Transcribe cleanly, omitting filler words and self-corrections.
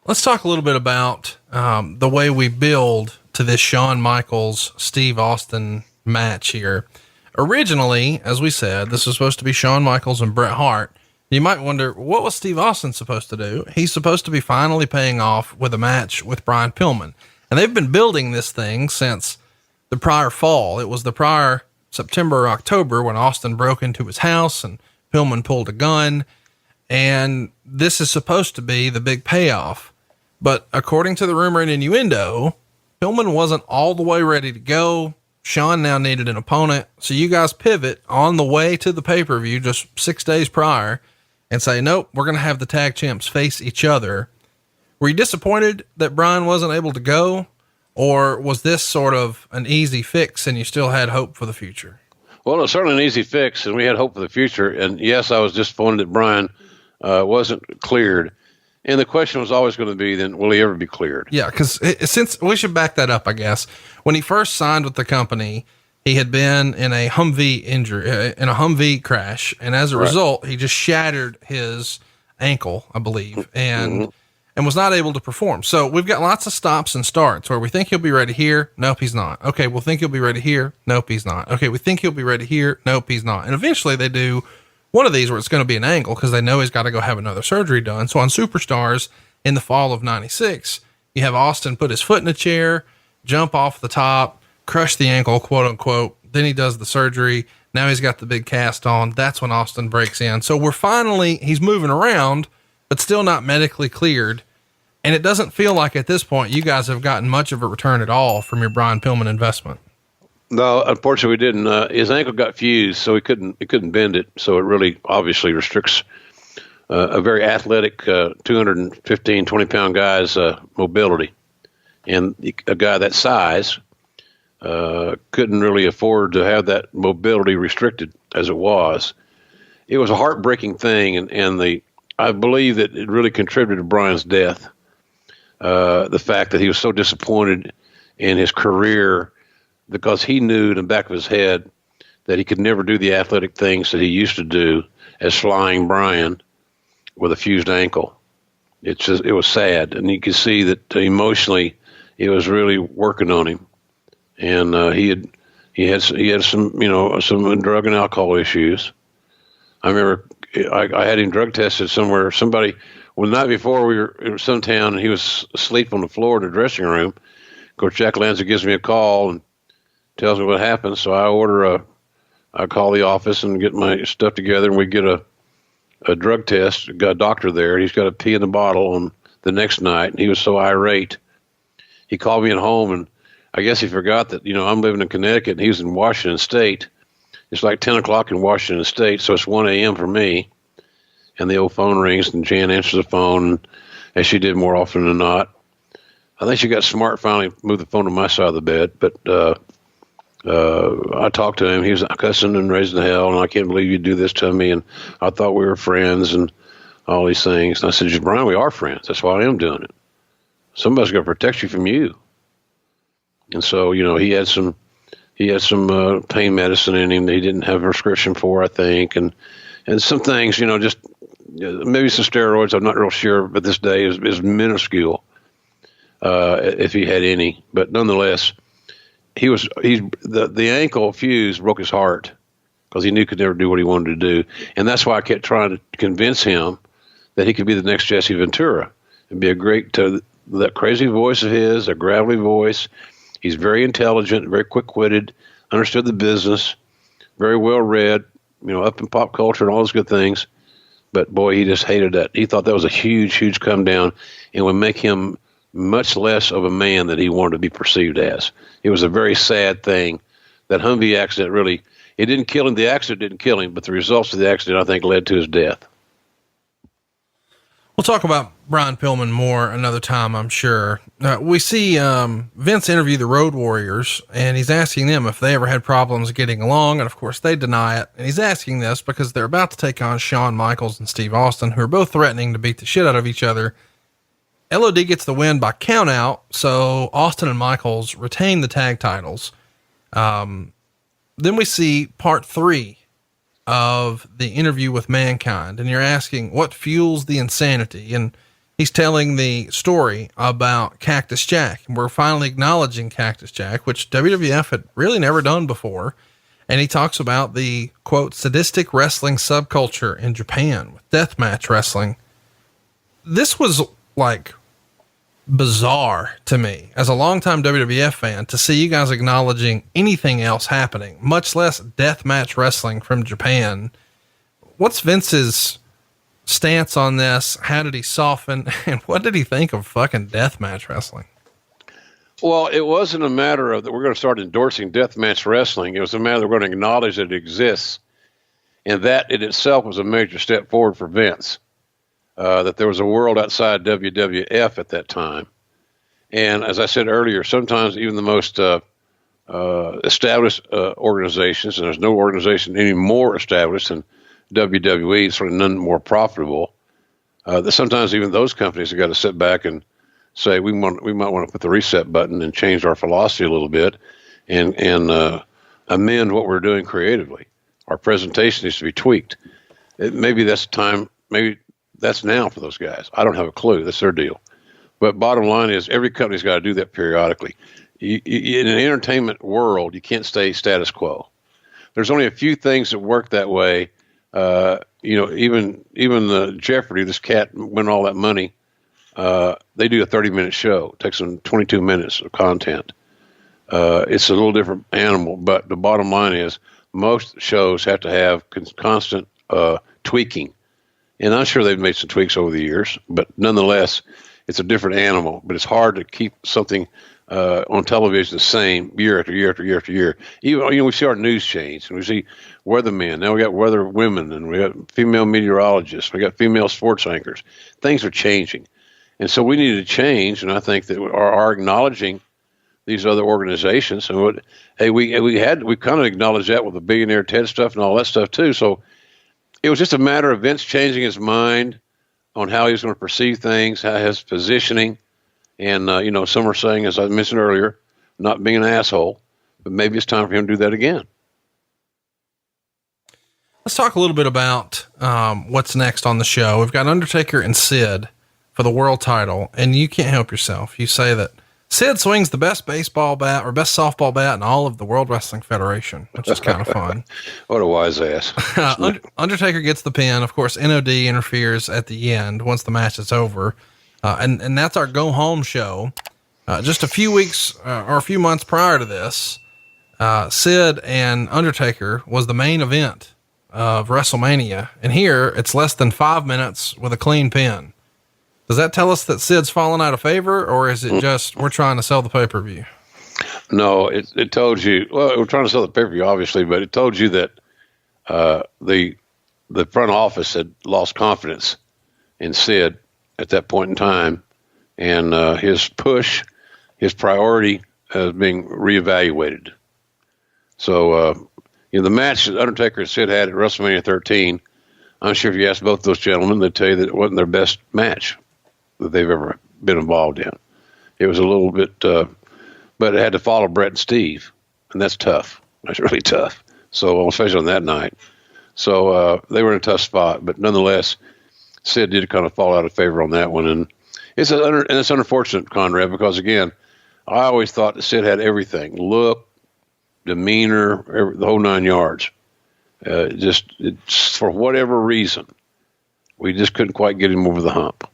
Let's talk a little bit about the way we build to this Shawn Michaels, Steve Austin match here. Originally, as we said, this was supposed to be Shawn Michaels and Bret Hart. You might wonder, what was Steve Austin supposed to do? He's supposed to be finally paying off with a match with Brian Pillman. And they've been building this thing since the prior fall. It was the prior September or October when Austin broke into his house and Pillman pulled a gun. And this is supposed to be the big payoff. But according to the rumor and innuendo, Pillman wasn't all the way ready to go. Shawn now needed an opponent. So you guys pivot on the way to the pay-per-view just 6 days prior and say, nope, we're going to have the tag champs face each other. Were you disappointed that Brian wasn't able to go, or was this sort of an easy fix and you still had hope for the future? Well, it was certainly an easy fix and we had hope for the future. And yes, I was disappointed that Brian wasn't cleared. And the question was always going to be, then, will he ever be cleared? Yeah, because since we should back that up, I guess. When he first signed with the company, he had been in a Humvee injury, in a Humvee crash. And as a result, he just shattered his ankle, I believe, and was not able to perform. So we've got lots of stops and starts where we think he'll be ready here. Nope, he's not. Okay, we'll think he'll be ready here. Nope, he's not. Okay, we think he'll be ready here. Nope, he's not. And eventually they do one of these where it's going to be an angle because they know he's got to go have another surgery done. So on Superstars in the fall of 96, you have Austin put his foot in a chair, jump off the top, crush the ankle, quote unquote. Then he does the surgery. Now he's got the big cast on. That's when Austin breaks in. So he's moving around, but still not medically cleared. And it doesn't feel like at this point, you guys have gotten much of a return at all from your Brian Pillman investment. No, unfortunately we didn't. His ankle got fused, so he couldn't bend it. So it really obviously restricts a very athletic 215, 20-pound guy's mobility. And a guy that size couldn't really afford to have that mobility restricted as it was. It was a heartbreaking thing, and I believe that it really contributed to Brian's death. The fact that he was so disappointed in his career because he knew in the back of his head that he could never do the athletic things that he used to do as Flying Brian with a fused ankle. It was sad, and you could see that emotionally it was really working on him. And he had some some drug and alcohol issues. I remember I had him drug tested somewhere. The night before we were in some town, and he was asleep on the floor in the dressing room. Of course, Jack Lanza gives me a call and tells me what happened. So I call the office and get my stuff together, and we get a drug test. Got a doctor there, and he's got to pee in the bottle on the next night. And he was so irate. He called me at home, and I guess he forgot that, I'm living in Connecticut and he's in Washington State. It's like 10 o'clock in Washington State, so it's 1 a.m. for me. And the old phone rings, and Jan answers the phone, as she did more often than not. I think she got smart, finally moved the phone to my side of the bed. But I talked to him. He was cussing and raising hell, and I can't believe you do this to me. And I thought we were friends and all these things. And I said, Brian, we are friends. That's why I am doing it. Somebody's going to protect you from you. And so, he had some pain medicine in him that he didn't have a prescription for, I think. And some things, just maybe some steroids. I'm not real sure, but this day is minuscule, if he had any. But nonetheless, the ankle fuse broke his heart because he knew he could never do what he wanted to do. And that's why I kept trying to convince him that he could be the next Jesse Ventura and be a great, that crazy voice of his, a gravelly voice. He's very intelligent, very quick-witted, understood the business, very well-read, up in pop culture and all those good things. But, boy, he just hated that. He thought that was a huge, huge come-down and would make him much less of a man that he wanted to be perceived as. It was a very sad thing. That Humvee accident really, it didn't kill him. The accident didn't kill him, but the results of the accident, I think, led to his death. We'll talk about Brian Pillman more another time, I'm sure. We see Vince interview the Road Warriors, and he's asking them if they ever had problems getting along, and of course they deny it. And he's asking this because they're about to take on Shawn Michaels and Steve Austin, who are both threatening to beat the shit out of each other. LOD gets the win by count out, so Austin and Michaels retain the tag titles. Then we see part 3 of the interview with Mankind, and you're asking what fuels the insanity. And he's telling the story about Cactus Jack. And we're finally acknowledging Cactus Jack, which WWF had really never done before. And he talks about the quote, sadistic wrestling subculture in Japan with deathmatch wrestling. This was like bizarre to me as a longtime WWF fan to see you guys acknowledging anything else happening, much less deathmatch wrestling from Japan. What's Vince's stance on this? How did he soften? And what did he think of fucking deathmatch wrestling? Well, it wasn't a matter of that we're going to start endorsing deathmatch wrestling. It was a matter that we're going to acknowledge that it exists. And that in itself was a major step forward for Vince. That there was a world outside WWF at that time. And as I said earlier, sometimes even the most established organizations, and there's no organization any more established than WWE, certainly none more profitable, that sometimes even those companies have got to sit back and say, we might want to put the reset button and change our philosophy a little bit and amend what we're doing creatively. Our presentation needs to be tweaked. Maybe that's time, maybe that's now for those guys. I don't have a clue. That's their deal. But bottom line is every company's got to do that periodically. In an entertainment world, you can't stay status quo. There's only a few things that work that way. Even the Jeopardy, this cat win all that money. They do a 30-minute show. It takes them 22 minutes of content. It's a little different animal, but the bottom line is most shows have to have constant tweaking. And I'm sure they've made some tweaks over the years, but nonetheless, it's a different animal. But it's hard to keep something on television the same year after year after year after year. Even we see our news change, and we see weathermen. Now we got weather women, and we got female meteorologists. We got female sports anchors. Things are changing, and so we need to change. And I think that our acknowledging these other organizations, and we kind of acknowledged that with the Billionaire Ted stuff and all that stuff too. So it was just a matter of Vince changing his mind on how he was going to perceive things, how his positioning. And, some are saying, as I mentioned earlier, not being an asshole, but maybe it's time for him to do that again. Let's talk a little bit about what's next on the show. We've got Undertaker and Sid for the world title, and you can't help yourself. You say that Sid swings the best baseball bat or best softball bat in all of the World Wrestling Federation, which is kind of fun. What a wise ass. Undertaker gets the pin. Of course, NOD interferes at the end once the match is over. And that's our go home show. Just a few weeks or a few months prior to this, Sid and Undertaker was the main event of WrestleMania. And here it's less than 5 minutes with a clean pin. Does that tell us that Sid's fallen out of favor, or is it just we're trying to sell the pay-per-view? No, it told you, well, we're trying to sell the pay-per-view, obviously, but it told you that the front office had lost confidence in Sid at that point in time, and his push, his priority is being reevaluated. So, the match that Undertaker and Sid had at WrestleMania 13, I'm sure if you ask both those gentlemen, they'd tell you that it wasn't their best match that they've ever been involved in. It was a little bit, but it had to follow Brett and Steve, and that's tough. That's really tough. So, especially on that night. So, they were in a tough spot, but nonetheless, Sid did kind of fall out of favor on that one. And it's unfortunate, Conrad, because again, I always thought that Sid had everything: look, demeanor, the whole 9 yards. It's for whatever reason, we just couldn't quite get him over the hump.